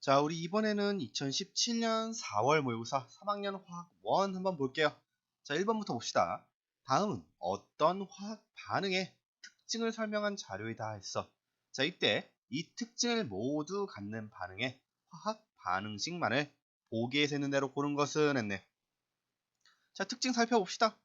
자, 우리 이번에는 2017년 4월 모의고사 3학년 화학 1 한번 볼게요. 자, 1번부터 봅시다. 다음은 어떤 화학 반응의 특징을 설명한 자료이다 했어. 자, 이때 이 특징을 모두 갖는 반응의 화학 반응식만을 보기에 세는 대로 고른 것은 했네. 자, 특징 살펴봅시다.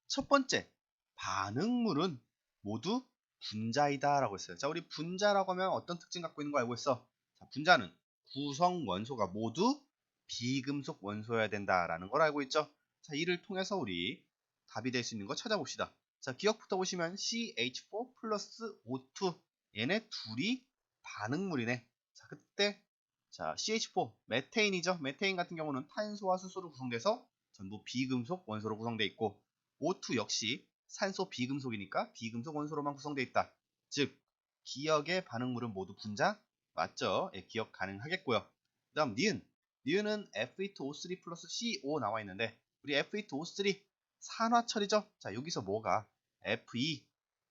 첫 번째, 반응물은 모두 분자이다 라고 했어요. 자, 우리 분자라고 하면 어떤 특징 갖고 있는 거 알고 있어? 자, 분자는 구성 원소가 모두 비금속 원소여야 된다라는 걸 알고 있죠. 자, 이를 통해서 우리 답이 될 수 있는 거 찾아봅시다. 자, 기억부터 보시면 CH4 플러스 O2 얘네 둘이 반응물이네. 자, 그때 자, CH4 메테인이죠. 메테인 같은 경우는 탄소와 수소로 구성돼서 전부 비금속 원소로 구성되어 있고 O2 역시 산소 비금속이니까 비금속 원소로만 구성되어 있다. 즉 기역의 반응물은 모두 분자 맞죠? 예, 기억 가능하겠고요. 그 다음 니은은 F2O3 플러스 CO 나와 있는데 우리 F2O3 산화철이죠. 자, 여기서 뭐가 Fe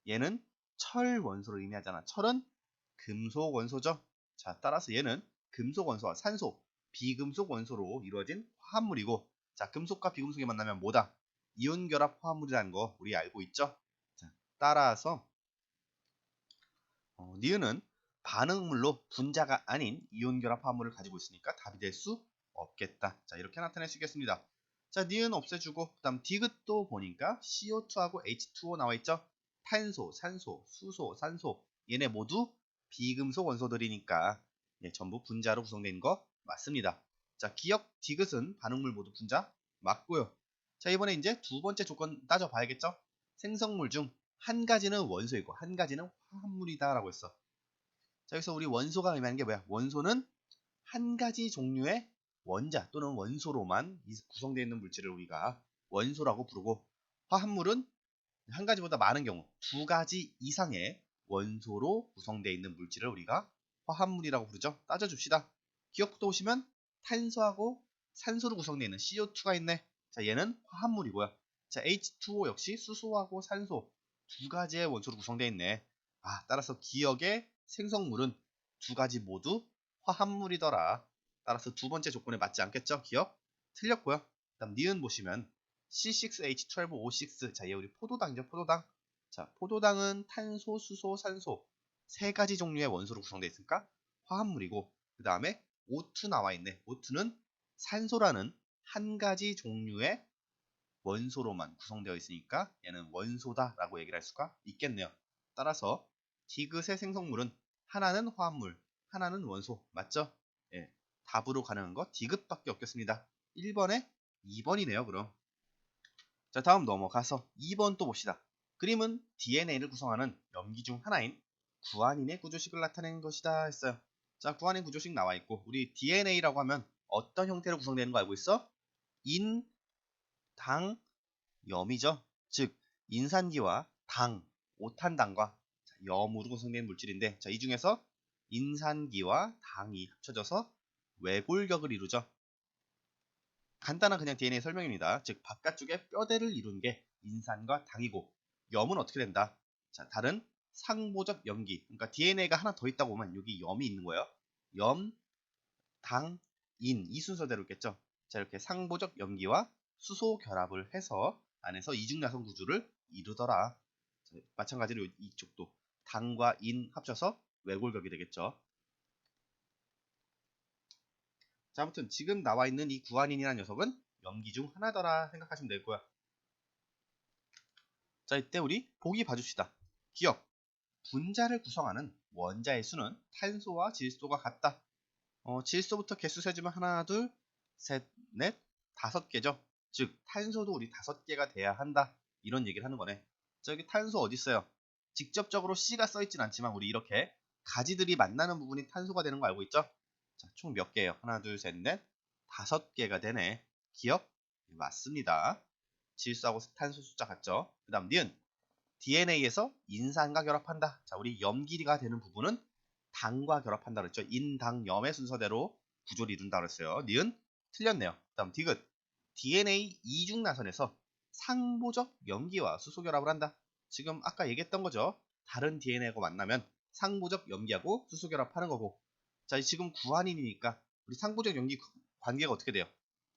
얘는 철 원소를 의미하잖아. 철은 금속 원소죠. 자, 따라서 얘는 금속 원소와 산소, 비금속 원소로 이루어진 화합물이고, 자, 금속과 비금속이 만나면 뭐다? 이온 결합 화합물이라는 거 우리 알고 있죠? 자, 따라서 니은은 반응물로 분자가 아닌 이온 결합 화합물을 가지고 있으니까 답이 될 수 없겠다. 자, 이렇게 나타낼 수 있겠습니다. 자, 니은 없애주고 그다음 디귿도 보니까 CO2하고 H2O 나와 있죠? 탄소, 산소, 수소, 산소 얘네 모두 비금속 원소들이니까 예, 전부 분자로 구성된 거 맞습니다. 자, 기역 디귿은 반응물 모두 분자 맞고요. 자, 이번에 이제 두 번째 조건 따져봐야겠죠? 생성물 중 한 가지는 원소이고 한 가지는 화합물이다 라고 했어. 자, 여기서 우리 원소가 의미하는 게 뭐야? 원소는 한 가지 종류의 원자 또는 원소로만 구성되어 있는 물질을 우리가 원소라고 부르고, 화합물은 한 가지보다 많은 경우 두 가지 이상의 원소로 구성되어 있는 물질을 우리가 화합물이라고 부르죠. 따져줍시다. 기억부터 보시면 탄소하고 산소로 구성되어 있는 CO2가 있네. 자, 얘는 화합물이고요. 자, H2O 역시 수소하고 산소 두 가지의 원소로 구성되어 있네. 따라서 기억의 생성물은 두 가지 모두 화합물이더라. 따라서 두 번째 조건에 맞지 않겠죠? 기억? 틀렸고요. 그다음 니은 보시면 C6H12O6. 자, 얘 우리 포도당이죠, 포도당. 자, 포도당은 탄소, 수소, 산소 세 가지 종류의 원소로 구성되어 있으니까 화합물이고, 그 다음에 O2 나와 있네. O2는 산소라는 한 가지 종류의 원소로만 구성되어 있으니까 얘는 원소다라고 얘기를 할 수가 있겠네요. 따라서 디귿의 생성물은 하나는 화합물, 하나는 원소. 맞죠? 예, 답으로 가능한 거 디귿밖에 없겠습니다. 1번에 2번이네요, 그럼. 자, 다음 넘어가서 2번 또 봅시다. 그림은 DNA를 구성하는 염기 중 하나인 구아닌의 구조식을 나타내는 것이다 했어요. 자, 구아닌 구조식 나와 있고, 우리 DNA라고 하면 어떤 형태로 구성되는 거 알고 있어? 인, 당, 염이죠. 즉 인산기와 당, 오탄당과 염으로 구성된 물질인데, 자, 이 중에서 인산기와 당이 합쳐져서 외골격을 이루죠. 간단한 그냥 DNA 설명입니다. 즉 바깥쪽에 뼈대를 이룬 게 인산과 당이고, 염은 어떻게 된다? 자, 다른 상보적 염기, 그러니까 DNA가 하나 더 있다고 보면 여기 염이 있는 거예요. 염, 당, 인, 이 순서대로 있겠죠. 자, 이렇게 상보적 염기와 수소 결합을 해서 안에서 이중야성 구조를 이루더라. 자, 마찬가지로 이쪽도 당과 인 합쳐서 외골격이 되겠죠. 자, 아무튼 지금 나와 있는 이 구아닌이라는 녀석은 염기 중 하나더라 생각하시면 될 거야. 자, 이때 우리 보기 봐줍시다. 기억, 분자를 구성하는 원자의 수는 탄소와 질소가 같다. 질소부터 개수 세주면 하나, 둘, 셋, 넷, 5개죠. 즉 탄소도 우리 5개가 돼야 한다. 이런 얘기를 하는 거네. 저기 탄소 어디 있어요? 직접적으로 C가 써있진 않지만 우리 이렇게 가지들이 만나는 부분이 탄소가 되는 거 알고 있죠? 자, 총 몇 개예요? 하나, 둘, 셋, 넷, 5개가 되네. 기억? 맞습니다. 질소하고 탄소 숫자 같죠? 그 다음 니은 DNA에서 인산과 결합한다. 자, 우리 염기가 되는 부분은 당과 결합한다 그랬죠. 인당염의 순서대로 구조를 이룬다 그랬어요. 니은 틀렸네요. 다음 디귿, DNA 이중 나선에서 상보적 염기와 수소 결합을 한다. 지금 아까 얘기했던 거죠. 다른 DNA하고 만나면 상보적 염기하고 수소 결합하는 거고, 자, 지금 구한인이니까 우리 상부적 연기 관계가 어떻게 돼요?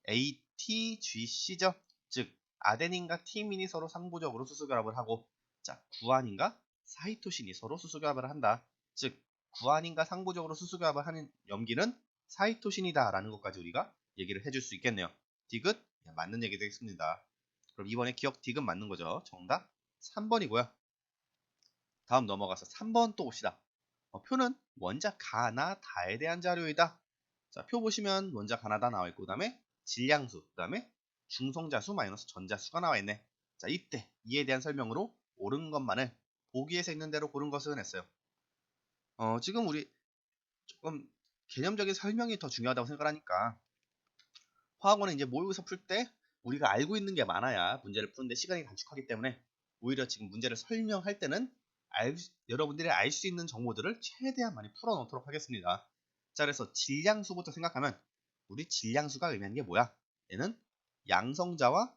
ATGC죠. 즉 아데닌과 티민이 서로 상부적으로 수소결합을 하고, 자 구안인과 사이토신이 서로 수소결합을 한다. 즉 구안인과 상부적으로 수소결합을 하는 염기는 사이토신이다 라는 것까지 우리가 얘기를 해줄 수 있겠네요. 디귿 맞는 얘기 되겠습니다. 그럼 이번에 기억 디귿 맞는 거죠. 정답 3번이고요. 다음 넘어가서 3번 또 봅시다. 표는 원자 가나 다에 대한 자료이다. 자, 표 보시면 원자 가나 다 나와 있고, 그 다음에 질량수, 그 다음에 중성자수 마이너스 전자수가 나와 있네. 자, 이때 이에 대한 설명으로 옳은 것만을 보기에서 있는 대로 고른 것은 했어요. 지금 우리 조금 개념적인 설명이 더 중요하다고 생각하니까 화학원은 이제 모의고사 풀 때 우리가 알고 있는 게 많아야 문제를 푸는데 시간이 단축하기 때문에 오히려 지금 문제를 설명할 때는 여러분들이 알 수 있는 정보들을 최대한 많이 풀어놓도록 하겠습니다. 자, 그래서 질량수부터 생각하면 우리 질량수가 의미하는 게 뭐야? 얘는 양성자와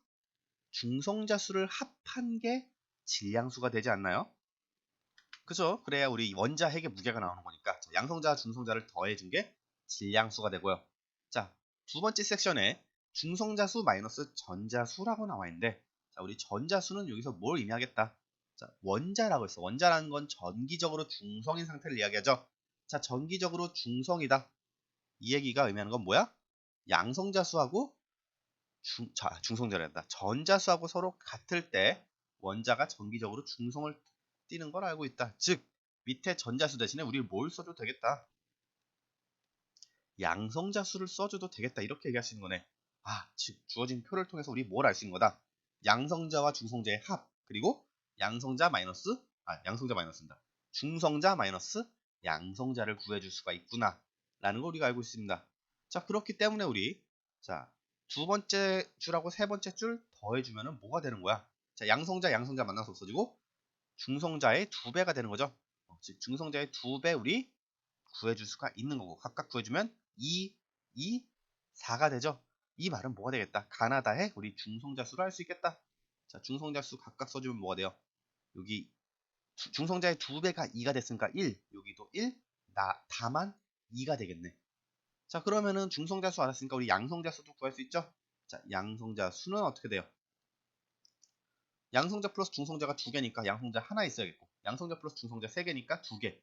중성자 수를 합한 게 질량수가 되지 않나요? 그죠? 그래야 우리 원자 핵의 무게가 나오는 거니까. 자, 양성자와 중성자를 더해준 게 질량수가 되고요. 자, 두 번째 섹션에 중성자수 마이너스 전자수라고 나와 있는데, 자, 우리 전자수는 여기서 뭘 의미하겠다? 자, 원자라고 했어. 원자라는 건 전기적으로 중성인 상태를 이야기하죠. 자, 전기적으로 중성이다. 이 얘기가 의미하는 건 뭐야? 양성자수하고 중성자란다. 전자수하고 서로 같을 때 원자가 전기적으로 중성을 띠는 걸 알고 있다. 즉 밑에 전자수 대신에 우리 뭘 써줘도 되겠다. 양성자수를 써줘도 되겠다. 이렇게 얘기할 수 있는 거네. 즉 주어진 표를 통해서 우리 뭘 알 수 있는 거다. 양성자와 중성자의 합, 그리고 양성자 마이너스입니다. 중성자 마이너스 양성자를 구해줄 수가 있구나 라는 걸 우리가 알고 있습니다. 자, 그렇기 때문에 우리 두 번째 줄하고 세 번째 줄 더해주면 뭐가 되는 거야? 자, 양성자 만나서 없어지고 중성자의 2배가 되는 거죠. 즉 중성자의 2배 우리 구해줄 수가 있는 거고, 각각 구해주면 2, 4가 되죠. 이 말은 뭐가 되겠다? 가나다의 우리 중성자 수를 알 수 있겠다. 자, 중성자 수 각각 써주면 뭐가 돼요? 여기 중성자의 2배가 2가 됐으니까 1, 여기도 1, 다만 2가 되겠네. 자, 그러면은 중성자 수 알았으니까 우리 양성자 수도 구할 수 있죠? 자, 양성자 수는 어떻게 돼요? 양성자 플러스 중성자가 2개니까 양성자 하나 있어야겠고, 양성자 플러스 중성자 3개니까 2개,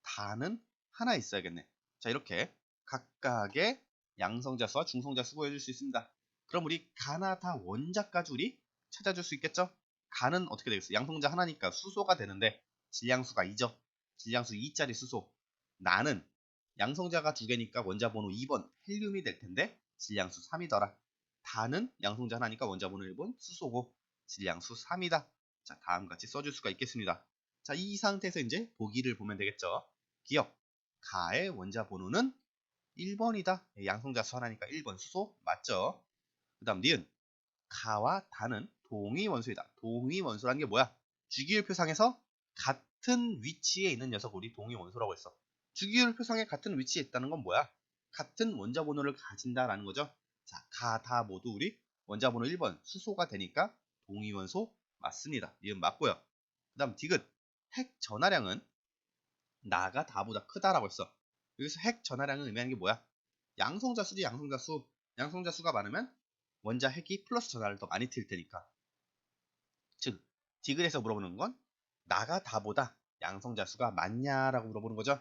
다는 하나 있어야겠네. 자, 이렇게 각각의 양성자 수와 중성자 수 구해줄 수 있습니다. 그럼 우리 가나 다 원자까지 우리 찾아줄 수 있겠죠? 가는 어떻게 되겠어? 양성자 하나니까 수소가 되는데 질량수가 2죠. 질량수 2짜리 수소. 나는 양성자가 2개니까 원자 번호 2번 헬륨이 될 텐데 질량수 3이더라. 다는 양성자 하나니까 원자 번호 1번 수소고 질량수 3이다. 자, 다음같이 써줄 수가 있겠습니다. 자, 이 상태에서 이제 보기를 보면 되겠죠. 기억, 가의 원자 번호는 1번이다. 양성자수 하나니까 1번 수소 맞죠? 그 다음 니은, 가와 다는 동위원소이다. 동위원소라는 게 뭐야? 주기율표상에서 같은 위치에 있는 녀석 우리 동위원소라고 했어. 주기율표상에 같은 위치에 있다는 건 뭐야? 같은 원자 번호를 가진다라는 거죠. 자, 가, 다 모두 우리 원자 번호 1번 수소가 되니까 동위원소 맞습니다. 니은 맞고요. 그 다음 디귿, 핵 전하량은 나가 다보다 크다라고 했어. 여기서 핵 전하량은 의미하는 게 뭐야? 양성자수지. 양성자수가 많으면 원자 핵이 플러스 전하를 더 많이 튈 테니까. 즉 디귿에서 물어보는 건 나가 다보다 양성자수가 많냐라고 물어보는 거죠.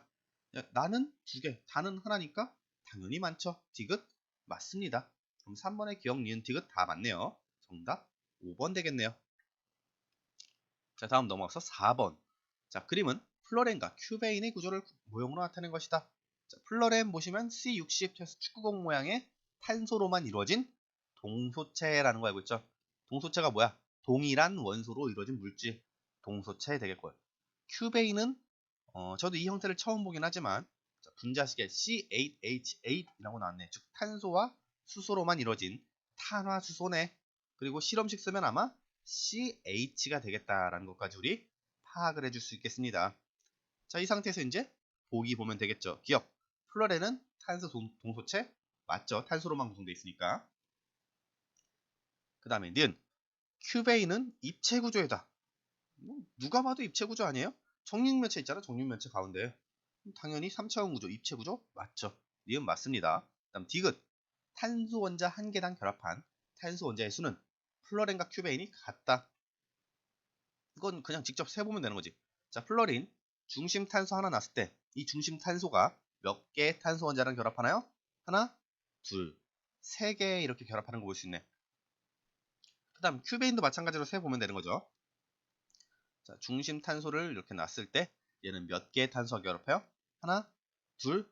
나는 2개, 다는 하나니까 당연히 많죠. 디귿 맞습니다. 그럼 3번의 기억, 니은, 디귿 다 맞네요. 정답 5번 되겠네요. 자, 다음 넘어가서 4번. 자, 그림은 플로렌과 큐베인의 구조를 모형으로 나타낸 것이다. 자, 플로렌 보시면 C60 축구공 모양의 탄소로만 이루어진 동소체라는 거 알고 있죠? 동소체가 뭐야? 동일한 원소로 이루어진 물질, 동소체 되겠고요. 큐베인은 저도 이 형태를 처음 보긴 하지만 분자식에 C8H8이라고 나왔네. 즉 탄소와 수소로만 이루어진 탄화수소네. 그리고 실험식 쓰면 아마 CH가 되겠다라는 것까지 우리 파악을 해줄 수 있겠습니다. 자, 이 상태에서 이제 보기 보면 되겠죠. 기억, 플로렌은 탄소 동소체 맞죠? 탄소로만 구성되어 있으니까. 그 다음에 니은, 큐베인은 입체 구조이다. 누가 봐도 입체 구조 아니에요? 정육면체 있잖아. 정육면체 가운데 당연히 3차원 구조, 입체 구조 맞죠? 니은 맞습니다. 다음 디귿. 탄소 원자 한 개당 결합한 탄소 원자의 수는 플러린과 큐베인이 같다. 이건 그냥 직접 세보면 되는 거지. 자, 플러린 중심 탄소 하나 놨을 때 이 중심 탄소가 몇 개의 탄소 원자랑 결합하나요? 하나, 둘, 세 개 이렇게 결합하는 거 볼 수 있네. 그 다음 큐베인도 마찬가지로 세보면 되는 거죠. 자, 중심 탄소를 이렇게 놨을 때 얘는 몇 개의 탄소와 결합해요? 하나, 둘,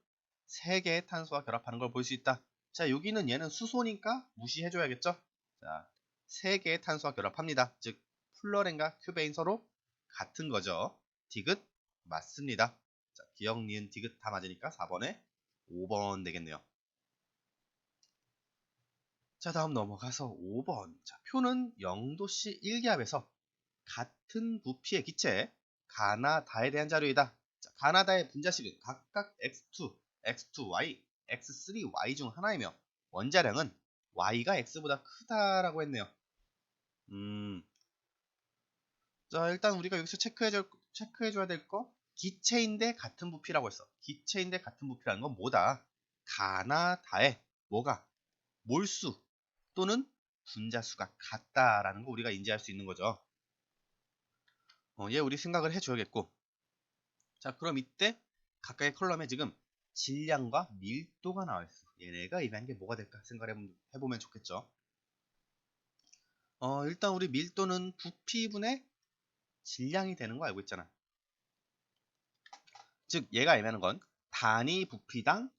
세 개의 탄소와 결합하는 걸 볼 수 있다. 자, 여기는 얘는 수소니까 무시해줘야겠죠? 자, 세 개의 탄소와 결합합니다. 즉, 플러렌과 큐베인 서로 같은 거죠. 디귿 맞습니다. 자, 기억, 니은, 디귿 다 맞으니까 4번에 5번 되겠네요. 자, 다음 넘어가서 5번. 자, 표는 0도씨 1기압에서 같은 부피의 기체 가나다에 대한 자료이다. 자, 가나다의 분자식은 각각 x2, x2y, x3y 중 하나이며 원자량은 y가 x보다 크다라고 했네요. 자, 일단 우리가 여기서 체크해줘야 될 거, 기체인데 같은 부피라고 했어. 기체인데 같은 부피라는 건 뭐다? 가나다에 뭐가? 몰수 또는 분자수가 같다라는 거 우리가 인지할 수 있는 거죠. 얘 우리 생각을 해줘야겠고. 자, 그럼 이때 각각의 컬럼에 지금 질량과 밀도가 나와 있어. 얘네가 의미하는 게 뭐가 될까 생각해보면 좋겠죠. 일단 우리 밀도는 부피분의 질량이 되는 거 알고 있잖아. 즉 얘가 의미하는 건 단위 부피당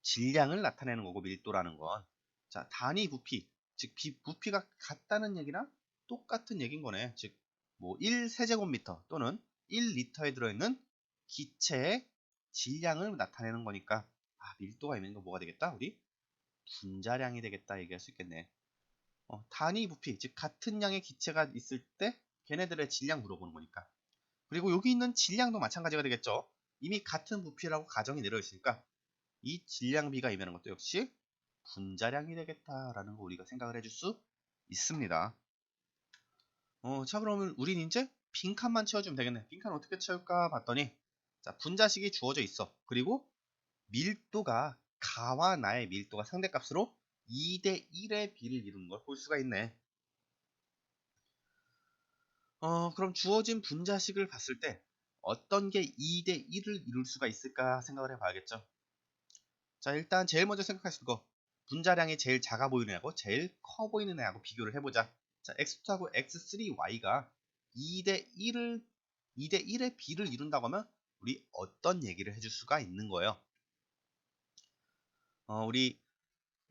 질량을 나타내는 거고, 밀도라는 건. 자, 단위 부피, 즉 부피가 같다는 얘기나 똑같은 얘기인 거네. 즉 뭐 1세제곱미터 또는 1리터에 들어있는 기체의 질량을 나타내는 거니까, 밀도가 의미하는 건 뭐가 되겠다? 우리 분자량이 되겠다 얘기할 수 있겠네. 단위 부피, 즉 같은 양의 기체가 있을 때 걔네들의 질량 물어보는 거니까. 그리고 여기 있는 질량도 마찬가지가 되겠죠. 이미 같은 부피라고 가정이 내려 있으니까 이 질량비가 의미하는 것도 역시 분자량이 되겠다라는 거 우리가 생각을 해줄 수 있습니다. 자, 그러면 우린 이제 빈칸만 채워주면 되겠네. 빈칸 어떻게 채울까 봤더니, 자, 분자식이 주어져 있어. 그리고 밀도가 가와 나의 밀도가 상대값으로 2대 1의 비를 이루는 걸 볼 수가 있네. 그럼 주어진 분자식을 봤을 때 어떤 게 2대 1을 이룰 수가 있을까 생각을 해봐야겠죠. 자, 일단 제일 먼저 생각하실 거, 분자량이 제일 작아 보이는 애하고 제일 커 보이는 애하고 비교를 해보자. 자, x2하고 x3y가 2대 1의 비를 이룬다고 하면 우리 어떤 얘기를 해줄 수가 있는 거예요? 우리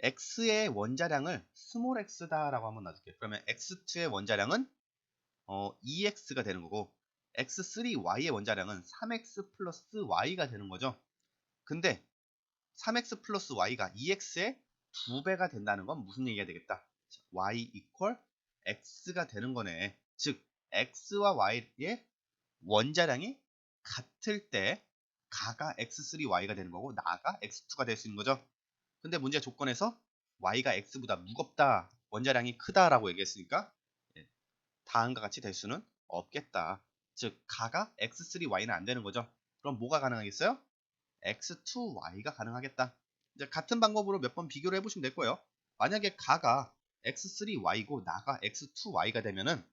x의 원자량을 스몰 x다라고 한번 놔줄게요. 그러면 x2의 원자량은 2x가 되는 거고, x3y의 원자량은 3x 플러스 y가 되는 거죠. 근데 3x 플러스 y가 2x의 2배가 된다는 건 무슨 얘기가 되겠다? y equal x가 되는 거네. 즉 x와 y의 원자량이 같을 때 가가 x3y가 되는 거고 나가 x2가 될 수 있는 거죠. 근데 문제 조건에서 y가 x보다 무겁다, 원자량이 크다라고 얘기했으니까 다음과 같이 될 수는 없겠다. 즉 가가 x3y는 안 되는 거죠. 그럼 뭐가 가능하겠어요? x2y가 가능하겠다. 이제 같은 방법으로 몇 번 비교를 해보시면 될 거예요. 만약에 가가 x3y고 나가 x2y가 되면은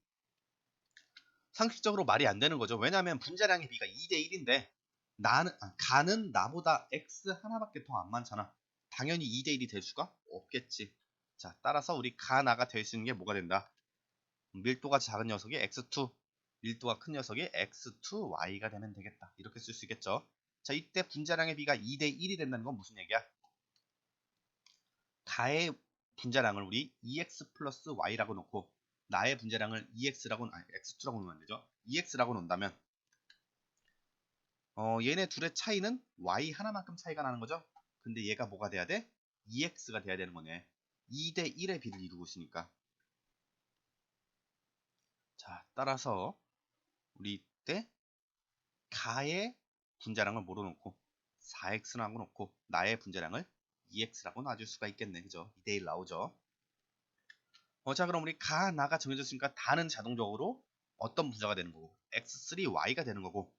상식적으로 말이 안 되는 거죠. 왜냐하면 분자량의 비가 2대 1인데 가는 나보다 x 하나밖에 더 안 많잖아. 당연히 2대 1이 될 수가 없겠지. 자, 따라서 우리 가 나가 될 수 있는 게 뭐가 된다? 밀도가 작은 녀석이 x2, 밀도가 큰 녀석이 x2y가 되면 되겠다. 이렇게 쓸 수 있겠죠. 자, 이때 분자량의 비가 2대 1이 된다는 건 무슨 얘기야? 가의 분자량을 우리 2x 플러스 y라고 놓고 나의 분자량을 2x라고, x2라고 놓으면 안 되죠. 2x라고 놓는다면 얘네 둘의 차이는 y 하나만큼 차이가 나는 거죠. 근데 얘가 뭐가 돼야 돼? 2x가 돼야 되는 거네. 2대 1의 비를 이루고 있으니까. 자, 따라서 우리 이때 가의 분자량을 뭐로 놓고 4x라고 놓고 나의 분자량을 2x라고 놔줄 수가 있겠네. 그죠? 2대 1 나오죠. 자, 그럼 우리 가, 나가 정해졌으니까 다는 자동적으로 어떤 분자가 되는 거고 x3y가 되는 거고,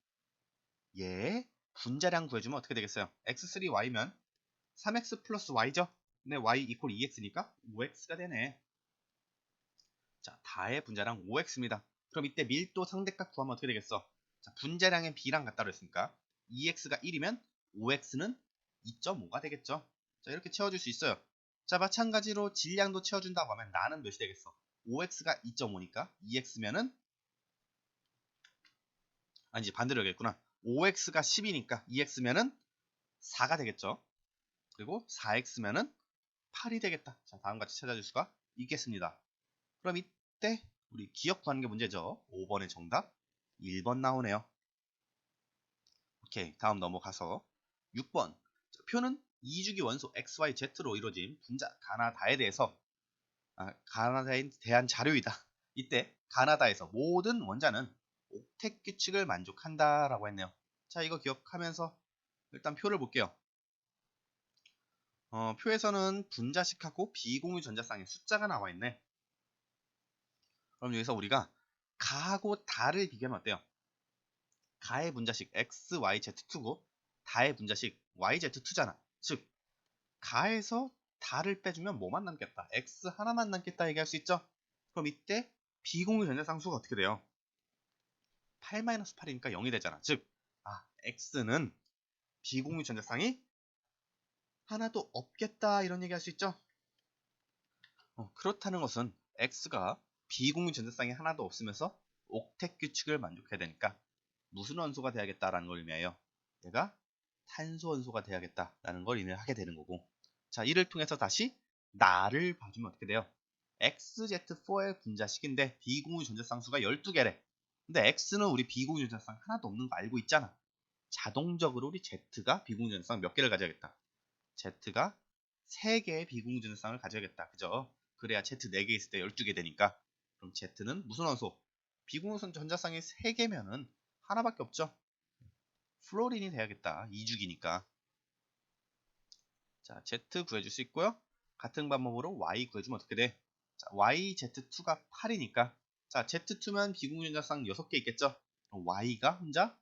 얘 분자량 구해주면 어떻게 되겠어요? x3y면 3x 플러스 y죠? 근데 y 이퀄 2x니까 5x가 되네. 자, 다의 분자량 5x입니다. 그럼 이때 밀도 상대값 구하면 어떻게 되겠어? 자, 분자량의 b랑 같다고 했으니까 2x가 1이면 5x는 2.5가 되겠죠. 자, 이렇게 채워줄 수 있어요. 자, 마찬가지로 질량도 채워준다고 하면 나는 몇이 되겠어? 5x가 2.5니까 2x면은 아니지, 반대로 하겠구나. 5x가 10이니까 2x면은 4가 되겠죠. 그리고 4x면은 8이 되겠다. 자, 다음같이 찾아줄 수가 있겠습니다. 그럼 이때 우리 기억 구하는 게 문제죠. 5번의 정답 1번 나오네요. 오케이, 다음 넘어가서 6번. 표는 2주기 원소 XYZ로 이루어진 분자 가나다에 대해서 가나다에 대한 자료이다. 이때 가나다에서 모든 원자는 옥텟 규칙을 만족한다라고 했네요. 자, 이거 기억하면서 일단 표를 볼게요. 표에서는 분자식하고 비공유 전자쌍의 숫자가 나와 있네. 그럼 여기서 우리가 가하고 다를 비교하면 어때요? 가의 분자식 XYZ2고 다의 분자식 YZ2잖아. 즉 가에서 다를 빼주면 뭐만 남겠다? X 하나만 남겠다 얘기할 수 있죠? 그럼 이때 비공유 전자쌍수가 어떻게 돼요? 8-8이니까 0이 되잖아. 즉 X는 비공유 전자쌍이 하나도 없겠다 이런 얘기 할 수 있죠? 그렇다는 것은 X가 비공유 전자쌍이 하나도 없으면서 옥텟 규칙을 만족해야 되니까 무슨 원소가 돼야겠다라는 걸 의미해요. 얘가 탄소 원소가 돼야겠다라는 걸 의미하게 되는 거고. 자, 이를 통해서 다시 나를 봐주면 어떻게 돼요? XZ4의 분자식인데 비공유 전자쌍수가 12개래. 근데 X는 우리 비공유 전자쌍 하나도 없는 거 알고 있잖아. 자동적으로 우리 Z가 비공유 전자쌍 몇 개를 가져야겠다. Z가 3개의 비공유 전자쌍을 가져야겠다. 그죠? 그래야 Z 4개 있을 때 12개 되니까. 그럼 Z는 무슨 원소? 비공유 전자쌍이 3개면은 하나밖에 없죠. 플로린이 돼야겠다. 2주기니까. 자, Z 구해줄 수 있고요. 같은 방법으로 Y 구해주면 어떻게 돼? 자, YZ2가 8이니까 자, Z2면 비공유전자쌍 6개 있겠죠? 그럼 Y가 혼자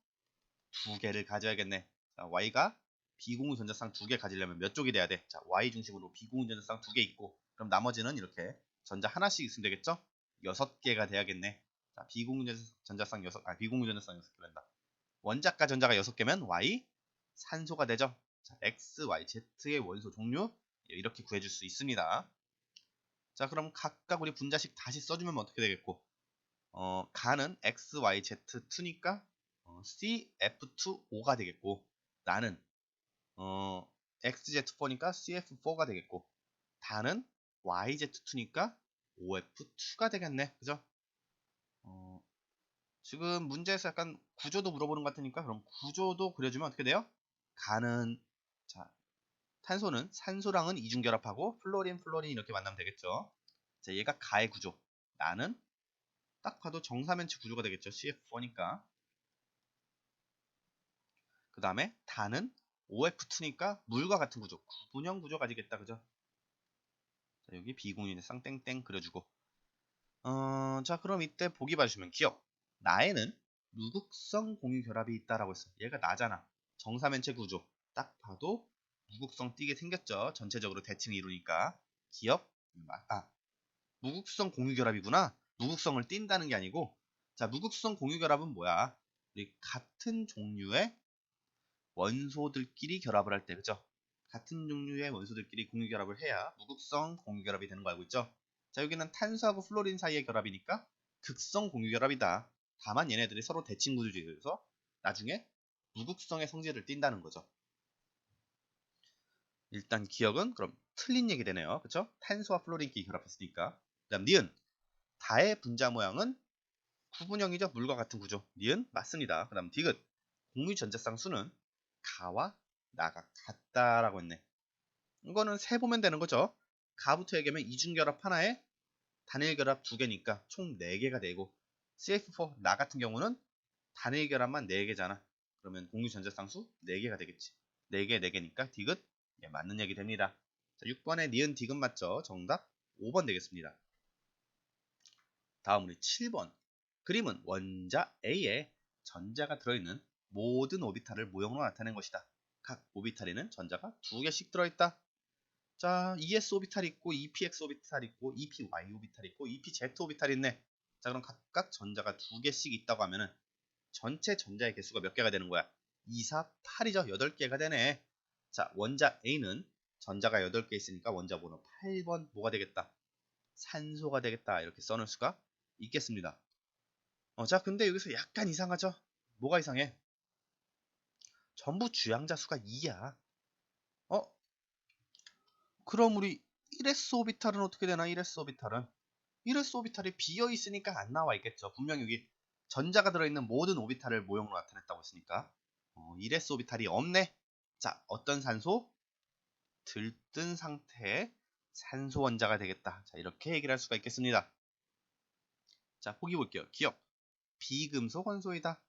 2개를 가져야겠네. 자, Y가 비공유전자쌍 2개 가지려면 몇 쪽이 돼야 돼? 자, Y 중심으로 비공유전자쌍 2개 있고 그럼 나머지는 이렇게 전자 하나씩 있으면 되겠죠? 6개가 돼야겠네. 자, 비공유전자쌍 6개 된다. 원자과 전자가 6개면 Y 산소가 되죠. 자, X, Y, Z의 원소 종류 이렇게 구해줄 수 있습니다. 자, 그럼 각각 우리 분자식 다시 써주면 어떻게 되겠고 가는 X, Y, Z2니까 CF2O가 되겠고 나는 XZ4니까 CF4가 되겠고 다는 YZ2니까 OF2가 되겠네. 그죠? 지금 문제에서 약간 구조도 물어보는 것 같으니까 그럼 구조도 그려주면 어떻게 돼요? 가는 자 탄소는 산소랑은 이중결합하고 플로린 이렇게 만나면 되겠죠. 자, 얘가 가의 구조. 나는 딱 봐도 정사면체 구조가 되겠죠. CF4니까. 그 다음에 다는 OF2니까 물과 같은 구조. 구분형 구조 가지겠다. 그죠? 자, 여기 비공유의 쌍땡땡 그려주고. 자, 그럼 이때 보기 봐주시면 기억. 나에는 무극성 공유 결합이 있다라고 했어. 얘가 나잖아. 정사면체 구조. 딱 봐도 무극성 띄게 생겼죠. 전체적으로 대칭을 이루니까. 기억. 무극성 공유 결합이구나. 무극성을 띈다는 게 아니고. 자, 무극성 공유 결합은 뭐야? 우리 같은 종류의 원소들끼리 결합을 할 때, 그죠? 같은 종류의 원소들끼리 공유 결합을 해야 무극성 공유 결합이 되는 거 알고 있죠? 자, 여기는 탄소하고 플로린 사이의 결합이니까 극성 공유 결합이다. 다만 얘네들이 서로 대칭 구조지에서 나중에 무극성의 성질을 띈다는 거죠. 일단 기억은 그럼 틀린 얘기 되네요. 그쵸? 탄소와 플로린끼리 결합했으니까. 그 다음 니은. 다의 분자 모양은 구분형이죠. 물과 같은 구조. 니은 맞습니다. 그 다음 디귿. 공유 전자쌍 수는 가와 나가 같다라고 했네. 이거는 세 보면 되는 거죠. 가부터 얘기하면 이중결합 하나에 단일결합 2개니까 총 4개가 되고 CF4 나 같은 경우는 단일결합만 4개잖아. 그러면 공유전자쌍수 4개가 되겠지. 4개 4개니까 디귿 예, 맞는 얘기 됩니다. 자, 6번에 니은 디귿 맞죠? 정답 5번 되겠습니다. 다음 우리 7번. 그림은 원자 A에 전자가 들어있는 모든 오비탈을 모형으로 나타낸 것이다. 각 오비탈에는 전자가 2개씩 들어있다. 자, ES 오비탈 있고 EPX 오비탈 있고 EPY 오비탈 있고 EPZ 오비탈 있네. 자, 그럼 각각 전자가 2개씩 있다고 하면은 전체 전자의 개수가 몇 개가 되는 거야? 2, 4, 8이죠. 8개가 되네. 자, 원자 A는 전자가 8개 있으니까 원자 번호 8번 뭐가 되겠다? 산소가 되겠다. 이렇게 써놓을 수가 있겠습니다. 자, 근데 여기서 약간 이상하죠? 뭐가 이상해? 전부 주양자 수가 2야. 그럼 우리 1s 오비탈은 어떻게 되나? 1s 오비탈은 1s 오비탈이 비어 있으니까 안 나와 있겠죠. 분명히 여기 전자가 들어있는 모든 오비탈을 모형으로 나타냈다고 했으니까 1s 오비탈이 없네. 자, 어떤 산소? 들뜬 상태의 산소 원자가 되겠다. 자, 이렇게 얘기를 할 수가 있겠습니다. 자, 보기 볼게요. 기억. 비금속 원소이다.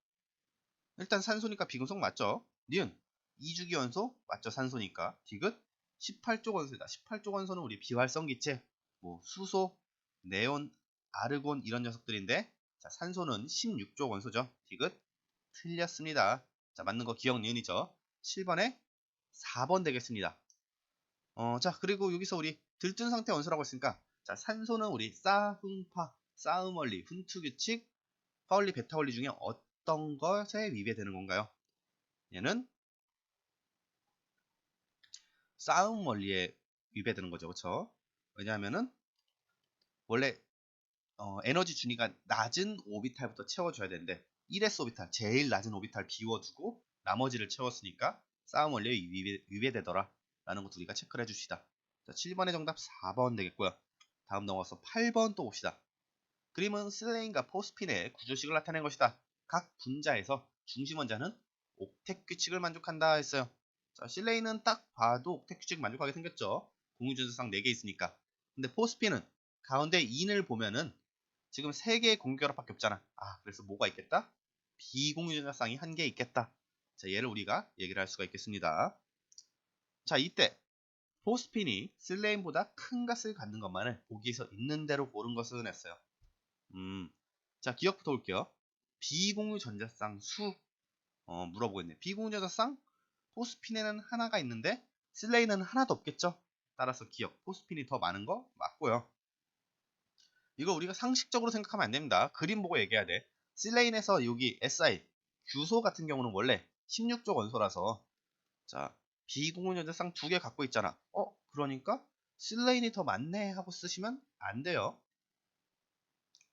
일단 산소니까 비금속 맞죠? 니은 이주기 원소 맞죠? 산소니까. 디귿 18쪽 원소이다. 18쪽 원소는 우리 비활성 기체, 뭐 수소, 네온, 아르곤 이런 녀석들인데, 자, 산소는 16쪽 원소죠. 디귿 틀렸습니다. 자, 맞는 거 기억 니은이죠. 7번에 4번 되겠습니다. 자, 그리고 여기서 우리 들뜬 상태 원소라고 했으니까, 자, 산소는 우리 싸흥파, 싸음원리, 훈투규칙, 파울리, 베타원리 중에 어떤 것에 위배되는 건가요? 얘는 싸움 원리에 위배되는 거죠. 그렇죠? 왜냐하면은 원래 에너지 준위가 낮은 오비탈부터 채워줘야 되는데 1s 오비탈, 제일 낮은 오비탈 비워두고 나머지를 채웠으니까 싸움 원리에 위배되더라 라는 것도 우리가 체크를 해줍시다. 자, 7번의 정답 4번 되겠고요. 다음 넘어가서 8번 또 봅시다. 그림은 슬레인과 포스핀의 구조식을 나타낸 것이다. 각 분자에서 중심 원자는 옥텟 규칙을 만족한다 했어요. 자, 실레인은 딱 봐도 옥텟 규칙 만족하게 생겼죠. 공유전자쌍 4개 있으니까. 근데 포스핀은 가운데 인을 보면은 지금 3개의 공유결합밖에 없잖아. 그래서 뭐가 있겠다? 비공유전자쌍이 1개 있겠다. 자, 얘를 우리가 얘기를 할 수가 있겠습니다. 자, 이때 포스핀이 슬레인보다 큰 값을 갖는 것만을 보기에서 있는 대로 고른 것은 했어요. 자, 기억부터 볼게요. 비공유 전자쌍 수 물어보고 있네. 비공유 전자쌍 포스핀에는 하나가 있는데 슬레인은 하나도 없겠죠. 따라서 기억 포스핀이 더 많은 거 맞고요. 이거 우리가 상식적으로 생각하면 안 됩니다. 그림 보고 얘기해야 돼. 슬레인에서 여기 Si 규소 같은 경우는 원래 16쪽 원소라서, 자, 비공유 전자쌍 2개 갖고 있잖아. 그러니까 슬레인이 더 많네 하고 쓰시면 안 돼요.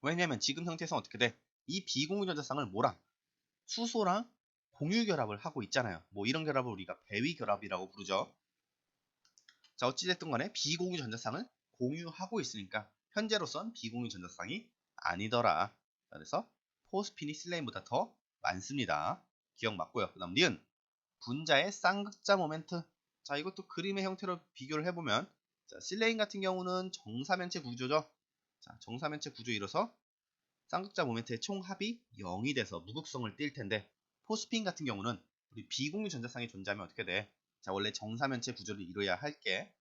왜냐면 지금 형태에서 어떻게 돼? 이 비공유 전자쌍을 뭐랑? 수소랑 공유 결합을 하고 있잖아요. 뭐 이런 결합을 우리가 배위 결합이라고 부르죠. 자, 어찌됐든 간에 비공유 전자쌍을 공유하고 있으니까 현재로선 비공유 전자쌍이 아니더라. 그래서 포스핀이 슬레인보다 더 많습니다. 기억 맞고요. 그 다음 니은 분자의 쌍극자 모멘트. 자, 이것도 그림의 형태로 비교를 해보면, 자, 슬레인 같은 경우는 정사면체 구조죠. 자, 정사면체 구조 이뤄서 쌍극자 모멘트의 총합이 0이 돼서 무극성을 띌 텐데, 포스핀 같은 경우는 우리 비공유 전자쌍이 존재하면 어떻게 돼? 자, 원래 정사면체 구조를 이루어야 할게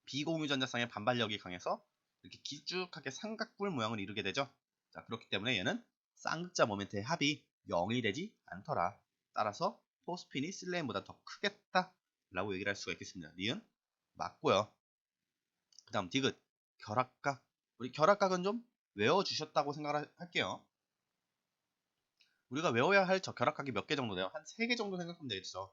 비공유 전자쌍의 반발력이 강해서 이렇게 길쭉하게 삼각뿔 모양을 이루게 되죠. 자, 그렇기 때문에 얘는 쌍극자 모멘트의 합이 0이 되지 않더라. 따라서 포스핀이 슬레인보다 더 크겠다 라고 얘기를 할 수가 있겠습니다. 니은 맞고요. 그 다음 디귿 결합각. 우리 결합각은 좀 외워주셨다고 생각할게요. 우리가 외워야 할 저 결합각이 몇 개 정도 돼요? 한 3개 정도 생각하면 되겠죠.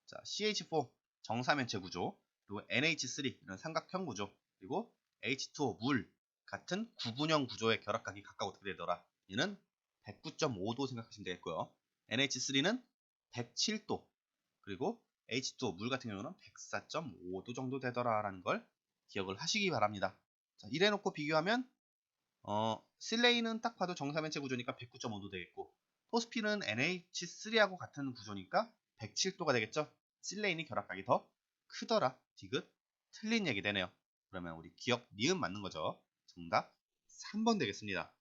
자, CH4 정사면체 구조, 그리고 NH3 이런 삼각형 구조, 그리고 H2O 물 같은 구분형 구조의 결합각이 각각 어떻게 되더라? 얘는 109.5도 생각하시면 되겠고요. NH3는 107도, 그리고 H2O 물 같은 경우는 104.5도 정도 되더라라는 걸 기억을 하시기 바랍니다. 자, 이래놓고 비교하면 슬레인은 딱 봐도 정사면체 구조니까 109.5도 되겠고, 포스핀은 NH3하고 같은 구조니까 107도가 되겠죠. 실레인이 결합각이 더 크더라. 디귿 틀린 얘기 되네요. 그러면 우리 기억 니은 맞는 거죠. 정답 3번 되겠습니다.